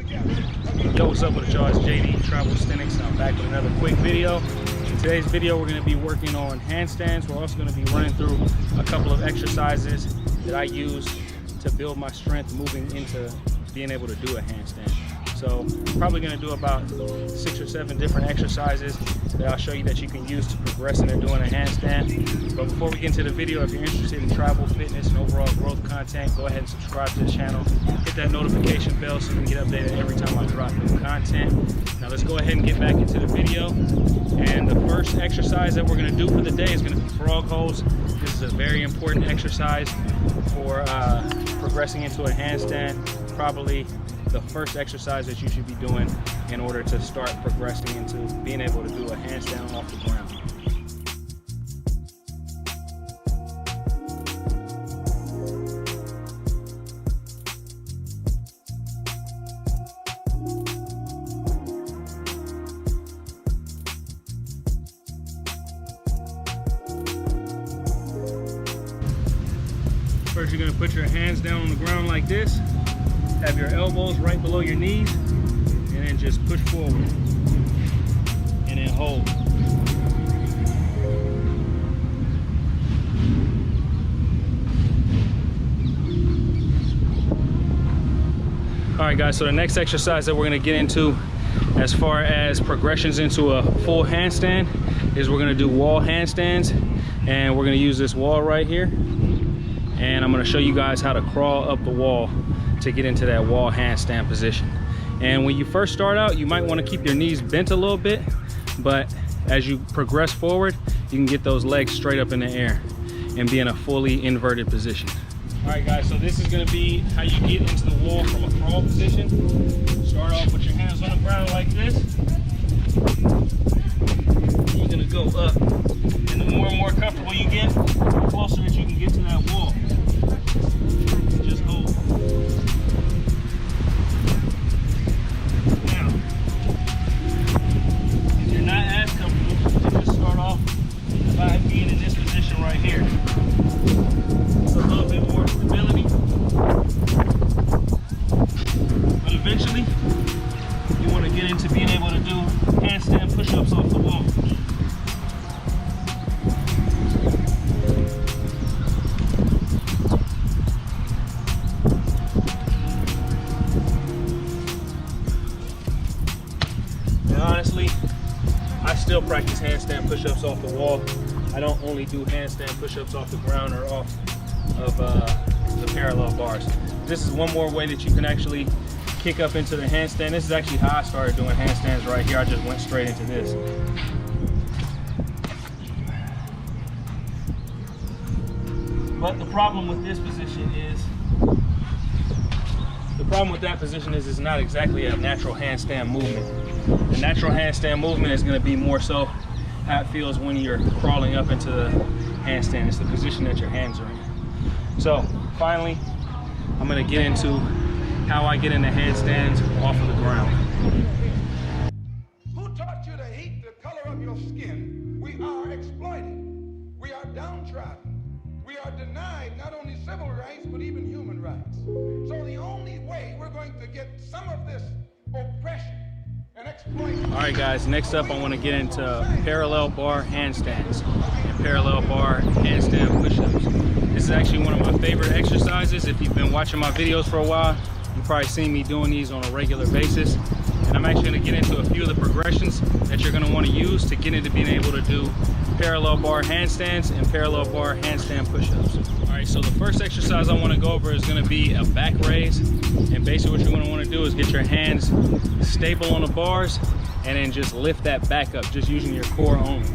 Yo, what's up with it, y'all? It's JD, Travelsthenix, and I'm back with another quick video. In today's video, we're going to be working on handstands. We're also going to be running through a couple of exercises that I use to build my strength moving into being able to do a handstand. So probably going to do about 6 or 7 different exercises that I'll show you that you can use to progress into doing a handstand. But before we get into the video, if you're interested in travel, fitness, and overall growth content, go ahead and subscribe to the channel. Hit that notification bell so you can get updated every time I drop new content. Now let's go ahead and get back into the video. And the first exercise that we're going to do for the day is going to be frog holds. This is a very important exercise for progressing into a handstand. Probably the first exercise that you should be doing in order to start progressing into being able to do a handstand off the ground. First, you're going to put your hands down on the ground like this. Have your elbows right below your knees, and then just push forward and then hold. All right, guys, so the next exercise that we're going to get into as far as progressions into a full handstand is we're going to do wall handstands, and we're going to use this wall right here, and I'm going to show you guys how to crawl up the wall to get into that wall handstand position. And when you first start out, you might want to keep your knees bent a little bit, but as you progress forward, you can get those legs straight up in the air and be in a fully inverted position. All right, guys, so this is going to be how you get into the wall from a crawl position. Start off with your hands on the ground like this. You're going to go up, and the more and more comfortable you get, the closer that you can get to that wall. Just hold. By being in this position right here. It's a little bit more stability. But eventually, you want to get into being able to do handstand push-ups off the wall. And honestly, I still practice handstand push-ups off the wall. I don't only do handstand push-ups off the ground or off of the parallel bars. This is one more way that you can actually kick up into the handstand. This is actually how I started doing handstands right here. I just went straight into this. But the problem with this position is, it's not exactly a natural handstand movement. The natural handstand movement is going to be more so how it feels when you're crawling up into the handstand. It's the position that your hands are in. So finally, I'm going to get into how I get into handstands off of the ground. Who taught you to hate the color of your skin? We are exploited. We are downtrodden. We are denied not only civil rights, but even human rights. So the only way we're going to get some of this oppression and exploitation. All right, guys, next up I want to get into parallel bar handstands and parallel bar handstand push-ups. This is actually one of my favorite exercises. If you've been watching my videos for a while, you've probably seen me doing these on a regular basis. And I'm actually going to get into a few of the progressions that you're going to want to use to get into being able to do parallel bar handstands and parallel bar handstand push-ups. All right, so the first exercise I want to go over is going to be a back raise. And basically what you're going to want to do is get your hands stable on the bars and then just lift that back up, just using your core only.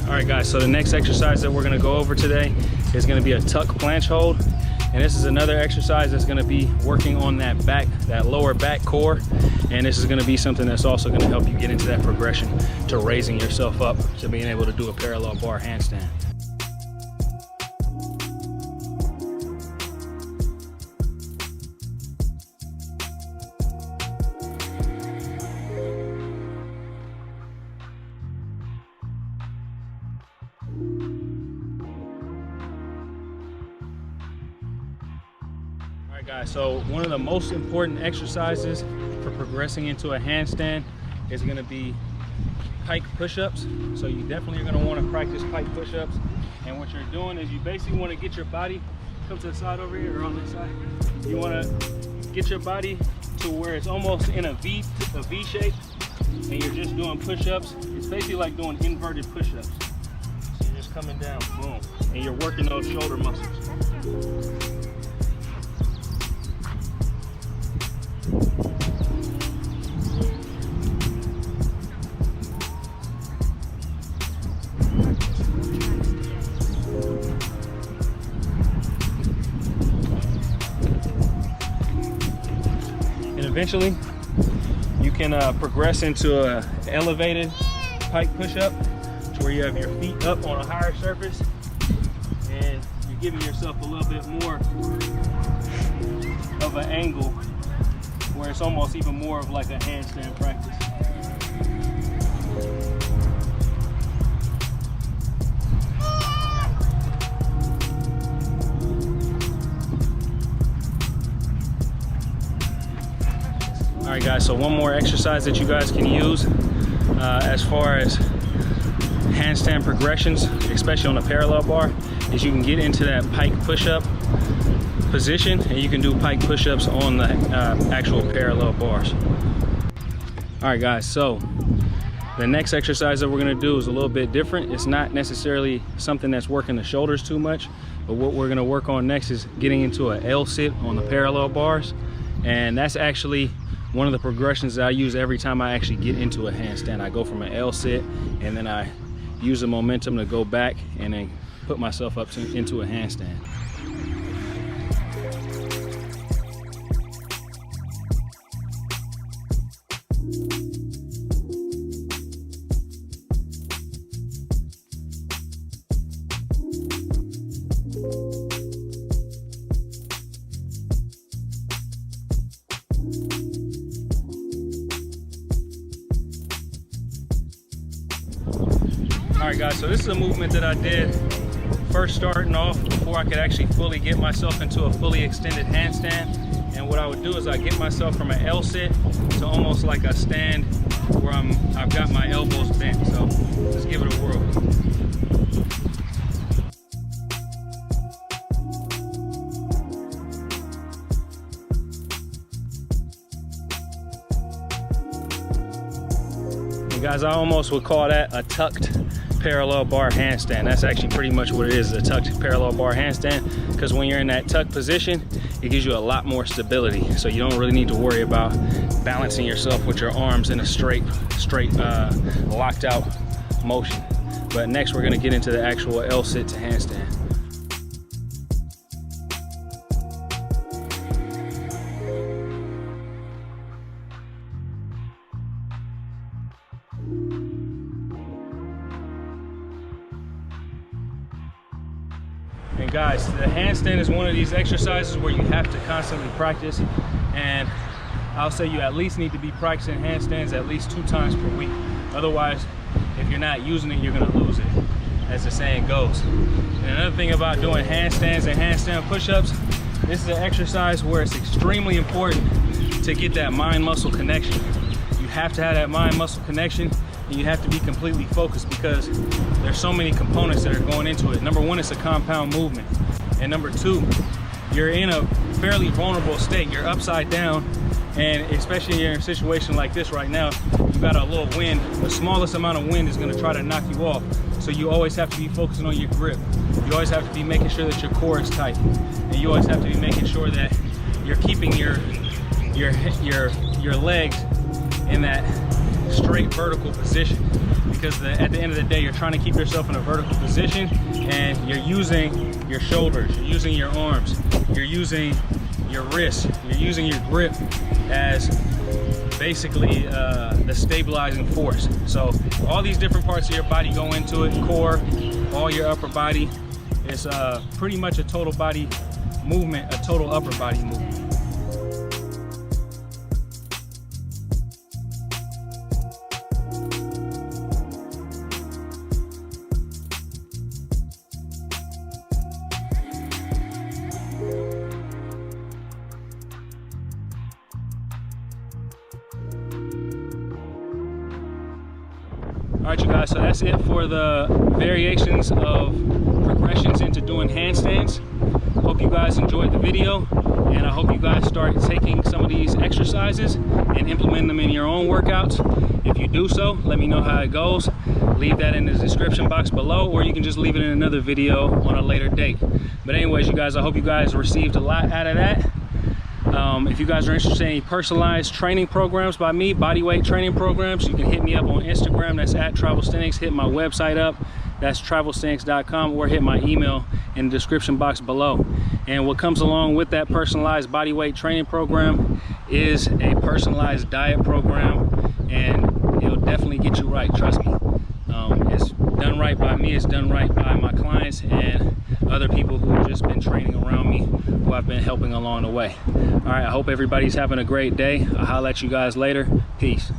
All right, guys, so the next exercise that we're going to go over today is going to be a tuck planche hold. And this is another exercise that's going to be working on that lower back core. And this is going to be something that's also going to help you get into that progression. to raising yourself up to being able to do a parallel bar handstand. Alright guys, so one of the most important exercises for progressing into a handstand is going to be pike push-ups. So you definitely are going to want to practice pike push-ups. And what you're doing is you basically want to get your body, come to the side over here or on this side. You want to get your body to where it's almost in a V shape, and you're just doing push-ups. It's basically like doing inverted push-ups. So you're just coming down, boom, and you're working those shoulder muscles. Eventually, you can progress into a elevated pike push-up to where you have your feet up on a higher surface, and you're giving yourself a little bit more of an angle where it's almost even more of like a handstand practice. Alright guys, so one more exercise that you guys can use as far as handstand progressions, especially on a parallel bar, is you can get into that pike push-up position, and you can do pike push-ups on the actual parallel bars. Alright guys, so the next exercise that we're going to do is a little bit different. It's not necessarily something that's working the shoulders too much, but what we're going to work on next is getting into an L sit on the parallel bars, and that's actually one of the progressions that I use every time I actually get into a handstand. I go from an L sit, and then I use the momentum to go back and then put myself up into a handstand. Alright guys, so this is a movement that I did first starting off before I could actually fully get myself into a fully extended handstand. And what I would do is I get myself from an L sit to almost like a stand where I've got my elbows bent. So let's give it a whirl. And guys, I almost would call that a tucked parallel bar handstand. That's actually pretty much what it is, a tucked parallel bar handstand, because when you're in that tucked position, it gives you a lot more stability. So you don't really need to worry about balancing yourself with your arms in a straight locked out motion. But next we're going to get into the actual L sit to handstand. And guys, the handstand is one of these exercises where you have to constantly practice, and I'll say you at least need to be practicing handstands at least 2 times per week. Otherwise, if you're not using it, you're gonna lose it, as the saying goes. And another thing about doing handstands and handstand push-ups, this is an exercise where it's extremely important to get that mind-muscle connection. You have to have that mind-muscle connection, and you have to be completely focused, because there's so many components that are going into it. Number one, it's a compound movement. And number two, you're in a fairly vulnerable state. You're upside down, and especially in a situation like this right now, you've got a little wind. The smallest amount of wind is gonna try to knock you off. So you always have to be focusing on your grip. You always have to be making sure that your core is tight. And you always have to be making sure that you're keeping your legs in that straight vertical position, because at the end of the day, you're trying to keep yourself in a vertical position, and you're using your shoulders, you're using your arms, you're using your wrists, you're using your grip as basically the stabilizing force. So all these different parts of your body go into it, core, all your upper body. It's pretty much a total body movement, a total upper body movement. All right, you guys, so that's it for the variations of progressions into doing handstands. Hope you guys enjoyed the video, and I hope you guys start taking some of these exercises and implementing them in your own workouts. If you do so, let me know how it goes. Leave that in the description box below, or you can just leave it in another video on a later date. But anyways, you guys, I hope you guys received a lot out of that. If you guys are interested in any personalized training programs by me, bodyweight training programs, you can hit me up on Instagram. That's at Travelsthenix. Hit my website up. That's travelsthenix.com, or hit my email in the description box below. And what comes along with that personalized bodyweight training program is a personalized diet program, and it'll definitely get you right, trust me. It's done right by me, it's done right by my clients and other people who have just been training around me, who I've been helping along the way. All right, I hope everybody's having a great day. I'll holler at you guys later. Peace.